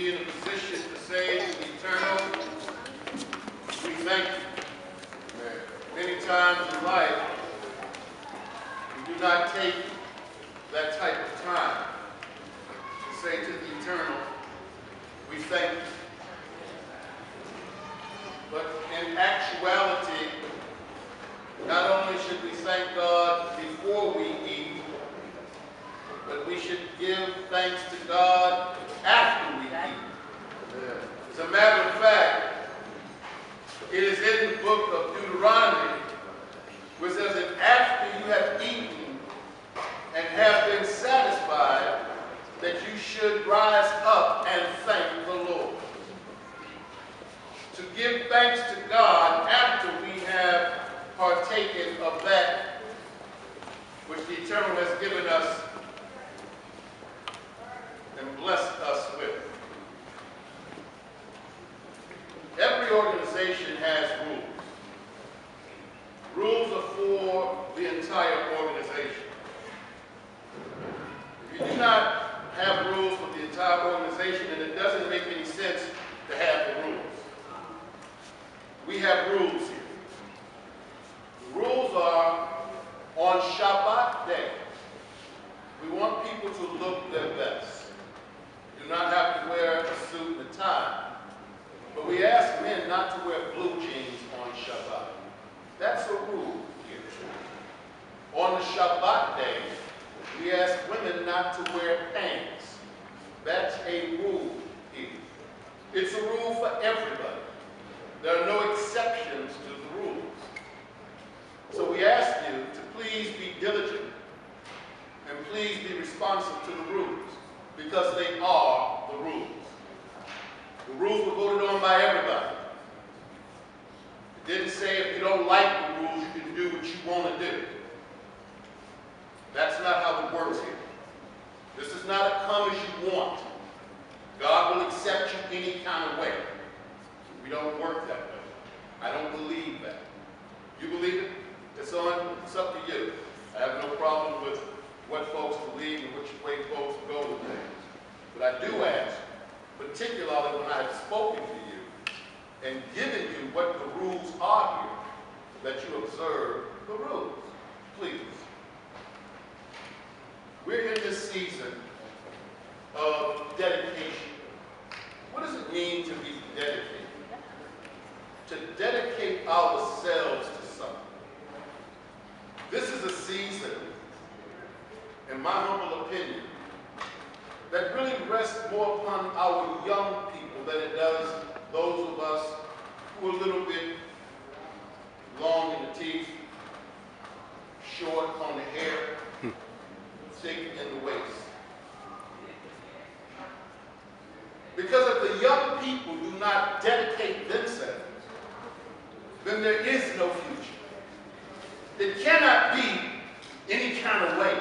be in a position to say to the Eternal, we thank you. Many times in life, we do not take that type of time to say to the Eternal, we thank you. But in actuality, not only should we thank God before we eat, but we should give thanks to God after we eat. As a matter of fact, it is in the book of Deuteronomy where it says that after you have eaten and have been satisfied, that you should rise up and thank the Lord. To give thanks to God after we have partaken of that which the Eternal has given us and blessed us with. Every organization has rules. Rules are for the entire organization. If you do not have rules for the entire organization, then it doesn't make any sense to have the rules. We have rules here. The rules are on Shabbat day. We want people to look their best. You do not have to wear a suit and a tie. But we ask men not to wear blue jeans on Shabbat. That's a rule here. On the Shabbat day, we ask women not to wear pants. That's a rule here. It's a rule for everybody. There are no exceptions to the rules. So we ask you to please be diligent and please be responsive to the rules, because they are the rules. The rules were voted on by everybody. It didn't say if you don't like the rules, you can do what you want to do. That's not how it works here. This is not a come as you want. God will accept you any kind of way. We don't work that way. I don't believe that. You believe it? It's up to you. I have no problem with what folks believe and which way folks go with things. But I do ask, particularly when I have spoken to you and given you what the rules are here, that you observe the rules. Please. We're in this season of dedication. What does it mean to be dedicated? To dedicate ourselves to something. This is a season, in my humble opinion, that really rests more upon our young people than it does those of us who are a little bit long in the teeth, short on the hair, thick in the waist. Because if the young people do not dedicate themselves, then there is no future. It cannot be any kind of way.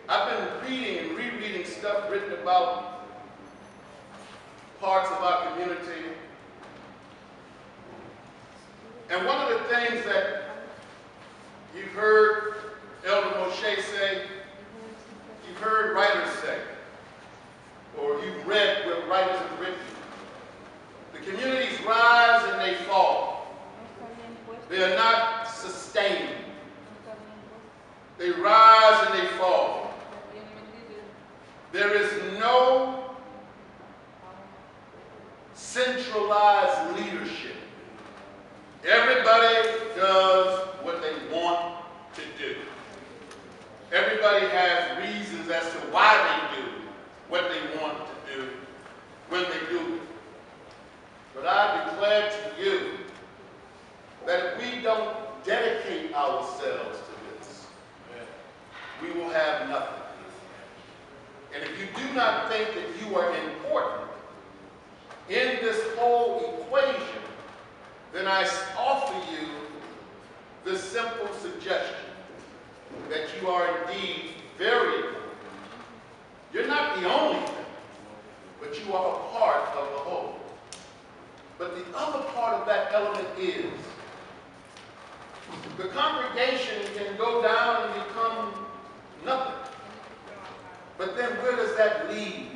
I've been reading and rereading stuff written about parts of our community. And one of the things that you've heard Elder Moshe say, you've heard writers say, or you've read what writers have written. The communities rise and they fall. They are not sustained. They rise and they fall. There is no centralized leadership. Everybody does what they want to do. Everybody has reasons as to why they do what they want to do when they do it. But I declare to you that if we don't dedicate ourselves to this, we will have nothing. And if you do not think that you are important in this whole equation, then I offer you the simple suggestion that you are indeed very important. You're not the only thing, but you are a part of the whole. But the other part of that element is the congregation can go down and become nothing. But then where does that leave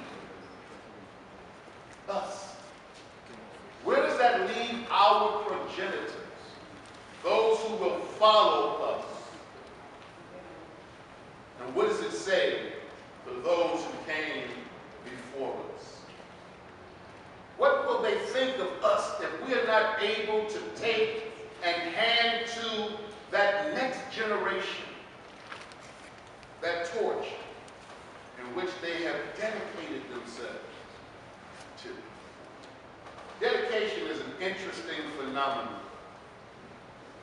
not able to take and hand to that next generation that torch in which they have dedicated themselves to. Dedication is an interesting phenomenon.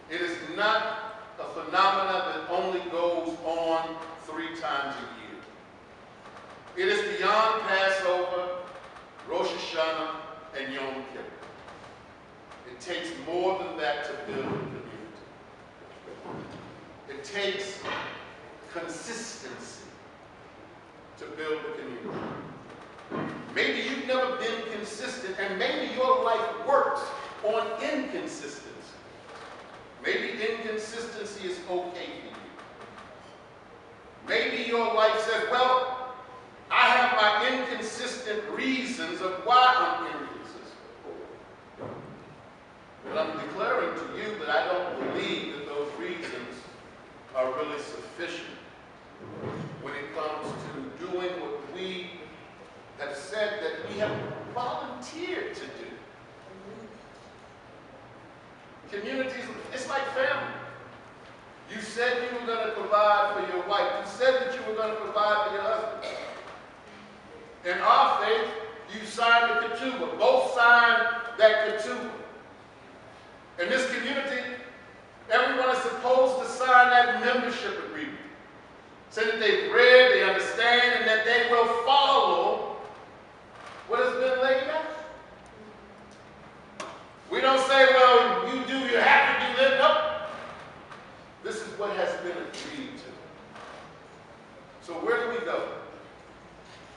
It is not a phenomenon that only goes on 3 times a year. It is beyond Passover, Rosh Hashanah, and Yom Kippur. It takes more than that to build a community. It takes consistency to build a community. Maybe you've never been consistent, and maybe your life works on inconsistency. Maybe inconsistency is okay for you. Maybe your life says, well, I have my inconsistent reasons of why I'm inconsistent. But I'm declaring to you that I don't believe that those reasons are really sufficient when it comes to doing what we have said that we have volunteered to do. Communities, it's like family. You said you were going to provide for your wife. You said that you were going to provide for your husband. In our faith, you signed a ketubah. Both signed that ketubah. In this community, everyone is supposed to sign that membership agreement. Say that they've read, they understand, and that they will follow what has been laid out. We don't say, well, you do, you have to do this. No. This is what has been agreed to. So where do we go?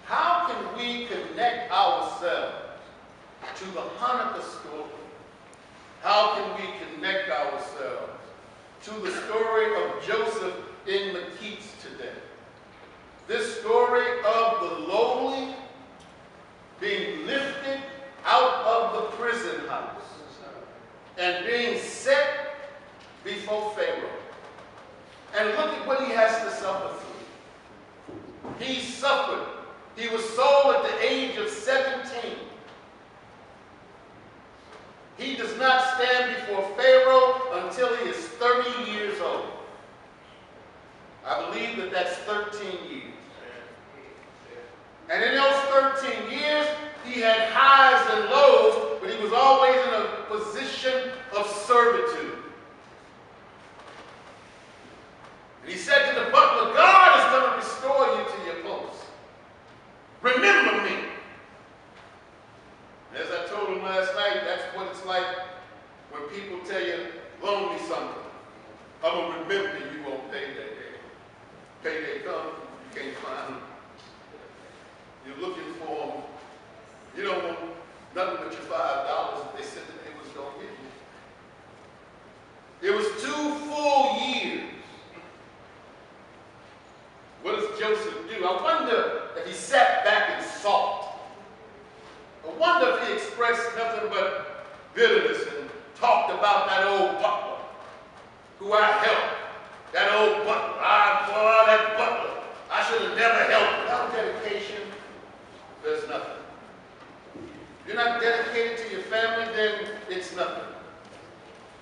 How can we connect ourselves to the Hanukkah story? How can we connect ourselves to the story of Joseph in Miketz today? This story of the lowly being lifted out of the prison house and being set before Pharaoh. And look at what he has to suffer through. He suffered. He was sold at the age of 17. He does not stand before Pharaoh until he is 30 years old. I believe that that's 13 years. And in those 13 years, he had highs and lows, but he was always in a position of servitude. And he said to the butler, God is going to restore you to your post. Remember me. As I told him last night, that's what it's like when people tell you, loan me something. I'm going to remember you on payday. Payday comes, you can't find them. You're looking for them. You don't want nothing but your $5 that they said that they was going to give you. It was 2 full years. What does Joseph do? I wonder if he sat back and sulked. I wonder if he expressed nothing but bitterness and talked about that old butler who I helped. That old butler. That butler. I should have never helped. Without dedication, there's nothing. If you're not dedicated to your family, then it's nothing.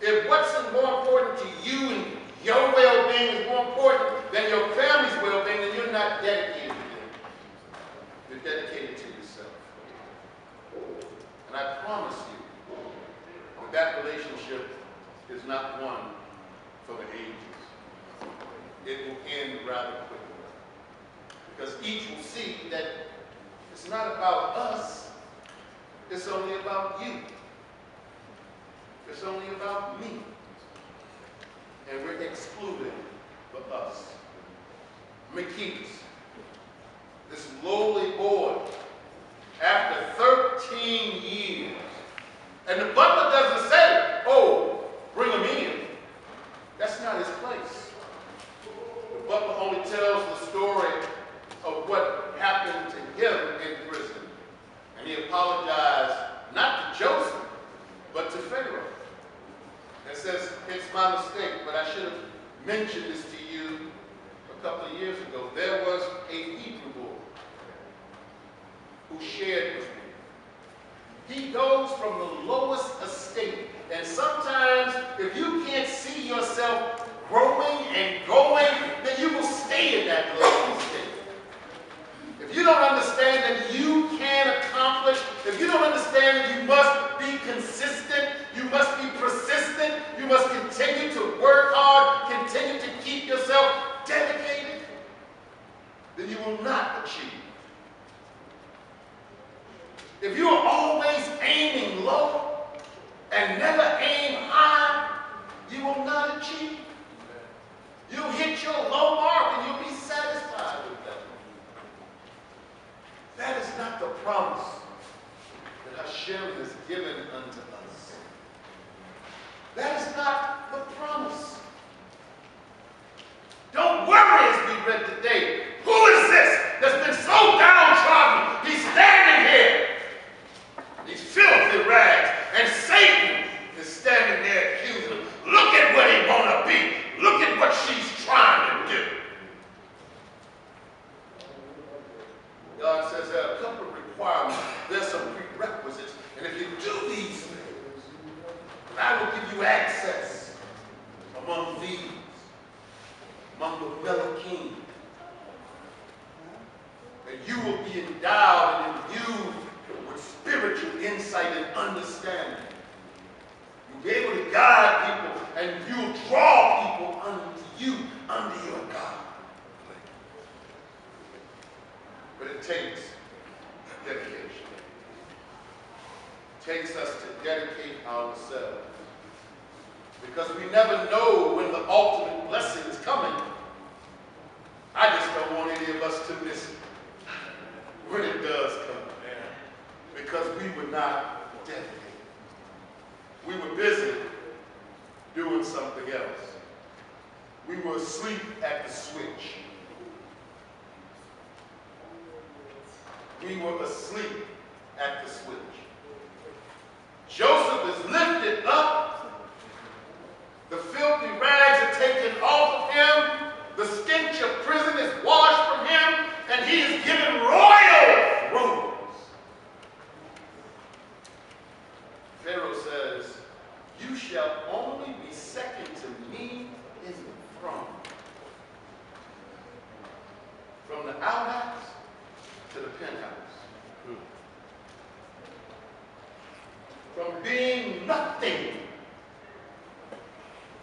If what's more important to you and your well-being is more important than your family's well-being, then you're not dedicated to them. You're dedicated to yourself. And I promise you that that relationship is not one for the ages. It will end rather quickly. Because each will see that it's not about us, it's only about you. It's only about me. And we're excluded for us. Miketz, this lowly boy, after 13 years, and the butler doesn't say, oh, bring him in. That's not his place. The butler only tells the story of what happened to him in prison. And he apologized not to Joseph, but to Pharaoh. And says, it's my mistake, but I should have mentioned this to you a couple of years ago. There was a Hebrew boy who shared with me. He goes from the lowest estate don't understand that you must be consistent, you must be persistent, you must continue to work hard, continue to keep yourself dedicated, then you will not achieve. If you are always aiming low and never aim high, you will not achieve. You'll hit your low mark and you'll be satisfied with that. That is not the promise that Hashem has given unto us. That is not the promise. Don't worry, as we read today. Who is this that's been so downtrodden? He's standing here. These filthy rags. And Satan is standing there accusing him. Look at what he want to be. Look at what she's trying to do. God says there are a couple of requirements. There's some prerequisites. And if you do these things, I will give you access among these, among the Melachim. And you will be endowed and imbued with spiritual insight and understanding. You'll be able to guide people and you'll draw people unto you, under your God. But it takes dedication. It takes us to dedicate ourselves. Because we never know when the ultimate blessing is coming. I just don't want any of us to miss it when it does come. Because we were not dedicated. We were busy doing something else. We were asleep at the switch. We were asleep at the switch. Joseph is lifted up. The filthy rags are taken off of him. The stench of prison is washed from him. And he is given royal robes. Pharaoh says, you shall only be second to me in the throne. From the outhouse to the penthouse. From being nothing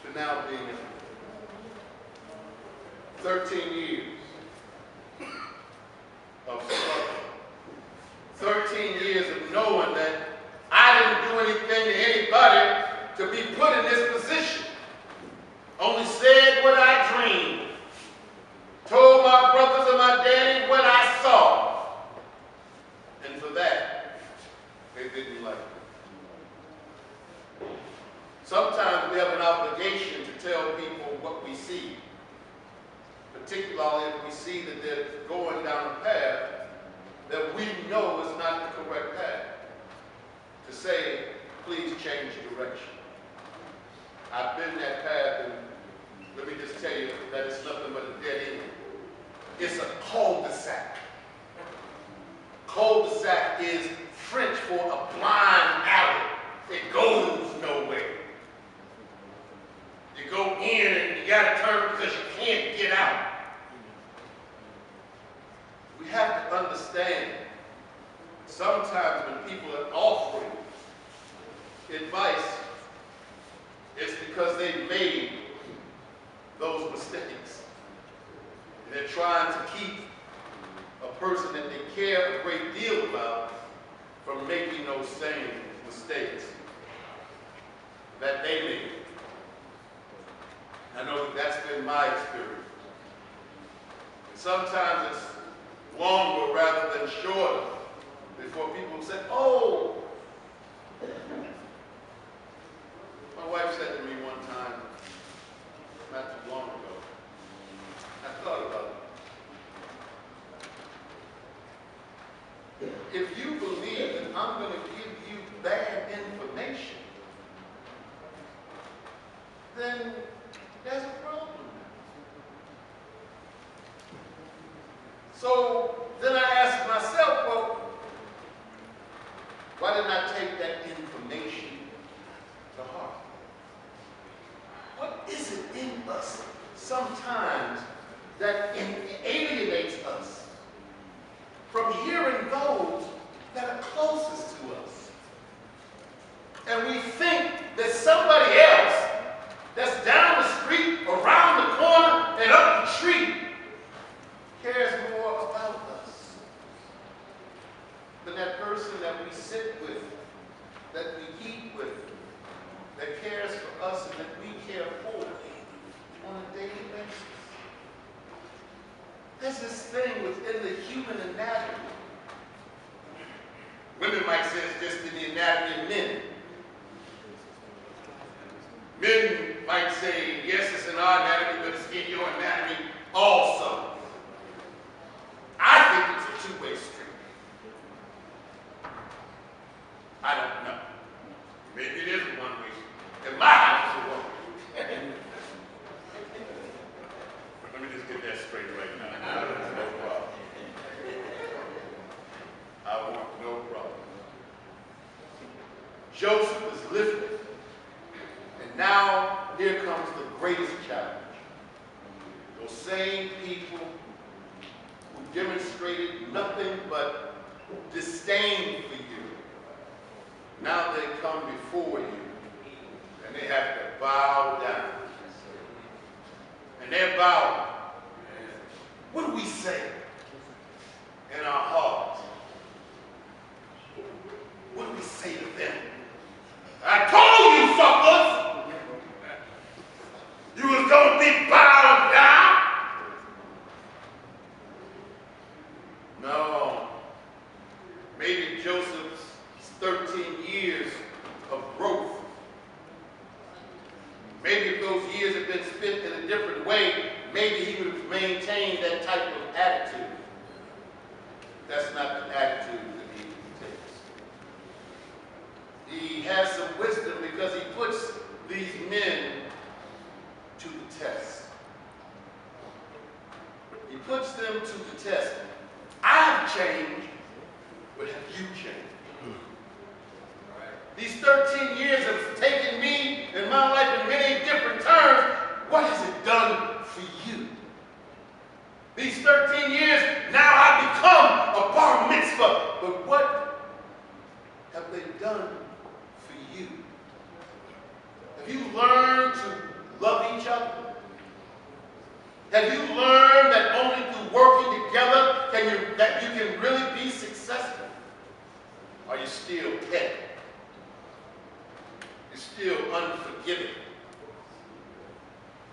to now being everything. 13 years of struggle. 13 years of knowing that I didn't do anything to anybody to be put in this position. Only said what I dreamed. Told my brothers and my daddy what I saw. And for that, they didn't like it. Sometimes we have an obligation to tell people what we see. Particularly if we see that they're going down a path that we know is not the correct path. To say, please change direction. I've been that path, and let me just tell you that it's nothing but a dead end. It's a cul-de-sac. Cul-de-sac is French for a blind alley. It goes nowhere. You go in and you got to turn because you can't get out. We have to understand sometimes when people are offering advice, it's because they've made those mistakes. And they're trying to keep a person that they care a great deal about from making those same mistakes that they made. I know that's been my experience. And sometimes it's longer rather than shorter before people say, oh. My wife said to me one time, not too long ago, I thought about it. If you believe that I'm going to give you bad information, then there's a problem. So then I asked myself, well, why didn't I take that information to heart? What is it in us sometimes that alienates us from hearing those that are closest to us? that we sit with, that we eat with, that cares for us and that we care for on a daily basis. There's this thing within the human anatomy. Women might say it's just in the anatomy of men. Men might say, yes, it's in our anatomy, but it's in your anatomy also. I think it's a two-way street. I don't know. Maybe it is a one-way street. In my house, it's a one-way. Let me just get that straight right now. I want no problem. I want no problem. Joseph is lifted. And now, here comes the greatest challenge. Those same people who demonstrated nothing but disdain for you, now they come before you, and they have to bow down. And they're bowing. What do we say in our hearts? What do we say to them? I told you, suckers! You was going to be bowed down? No. Maybe Joseph's 13 years of growth. Maybe if those years had been spent in a different way, maybe he would have maintained that type of attitude. That's not the attitude that he takes. He has some wisdom because he puts these men to the test. He puts them to the test. I've changed, but have you changed? These 13 years have taken me in my life in many different terms. What has it done for you? These 13 years, now I've become a bar mitzvah. But what have they done for you? Have you learned to love each other? Have you learned that only through working together that you can really be successful? Are you still petty? You're still unforgiving.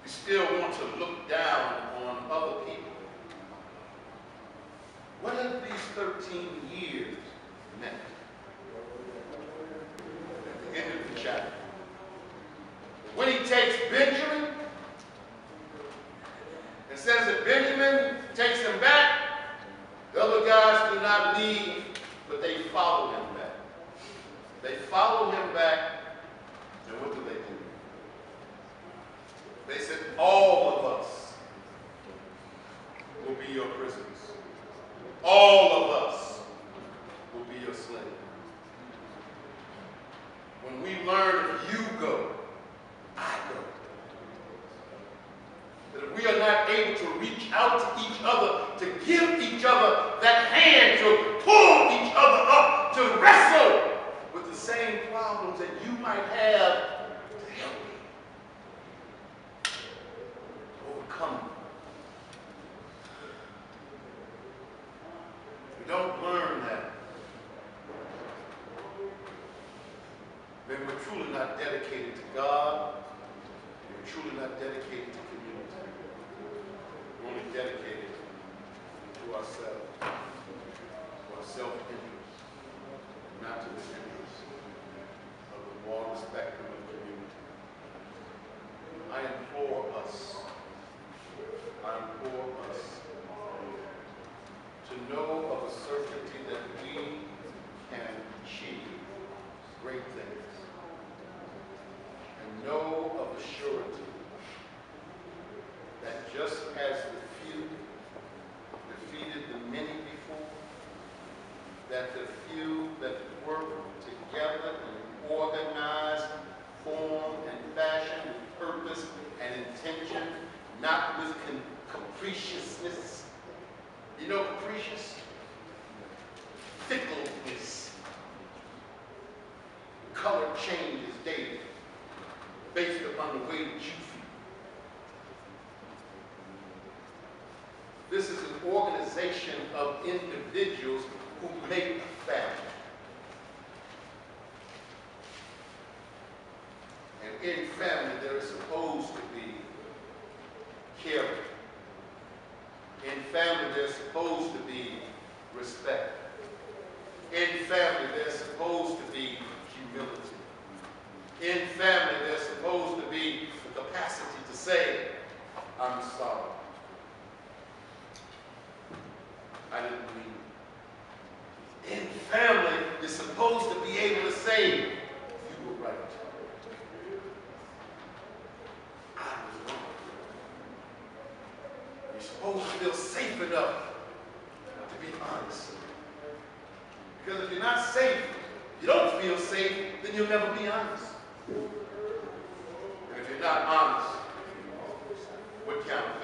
You still want to look down on other people. What have these 13 years meant? At the end of the chapter, when he takes Benjamin and says that Benjamin takes him back, the other guys do not leave, but they follow him back. They follow him back. And what do? They said, all of us will be your prisoners. All of us will be your slaves. When we learn if you go, I go. That if we are not able to reach out to each other, to give each other that hand, to pull each other up, to wrestle with the same problems that you might have, to help you overcome them. If we don't learn that, then we're truly not dedicated to God. We're truly not dedicated to community. We're only dedicated to ourselves, to our self-interest, not to the interest of the broader spectrum of community. I implore us to know of a certainty that we can achieve great things, and know of a surety that just as the few defeated the many before, that the few that work together and organize, form, and fashion with purpose and intention, not with capriciousness. You know capricious? Fickleness. Color changes daily based upon the way that you feel. This is an organization of individuals who make a family. supposed to be respect. In family, there's supposed to be humility. In family, there's supposed to be the capacity to say, I'm sorry. I didn't mean it. In family, you're supposed to be able to say, you were right. I was wrong. You're supposed to feel safe enough to be honest. Because if you're not safe, you don't feel safe, then you'll never be honest. And if you're not honest, what counts?